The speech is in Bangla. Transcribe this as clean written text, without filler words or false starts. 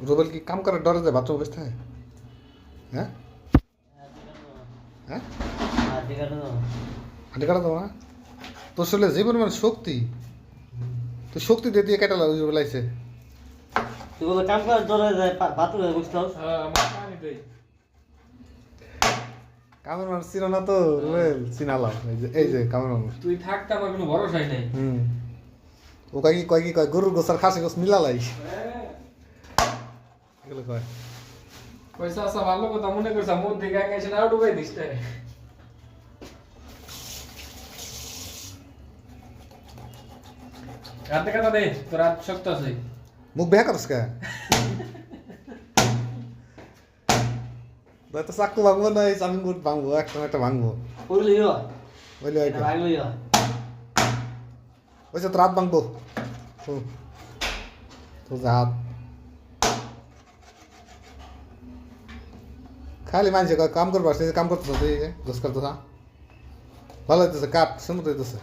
রুবেল কি কাম করার ডরে যায় বাথরুম বসতে হয়? হ্যাঁ হ্যাঁ হাঁটি কাটা দেবো না তোর শরীরে যে পরিমাণ শক্তি তো শক্তি দিয়ে দিয়ে কেটে বেলাইছে তুই বলে কাম করার ডরে যায় বাথরুমে বসতে হোস। কামের মানুষ চিনো না তো রুবেল চিনালাম এই যে কামের মানুষ তুই থাকতে আমার কোনো ভরসাই নাই। ও কয় গরুর গোছ আর খাসি গোছ মিলালাই এগুলো কয় পয়সা আসা ভালো কথা মনে করছ মন থেকে এসে না ডুবাই দিস তাই। রাতে কথা দে তোর রাত শক্ত আছে। মুখ বেহা করস কে তো চাকু ভাঙবো না এই চামিন গুট ভাঙবো একটা ভাঙবো পড়লি হয় বুঝলি এটা ভাগলি হয়। ওইসব তো রাত ভাঙবো তো হাত খালি মানছে কাম করবার সে কাম করতেছ তুই গোস করতেছ ভালো হইতেছে কাঠ সুন্দর হইতেছে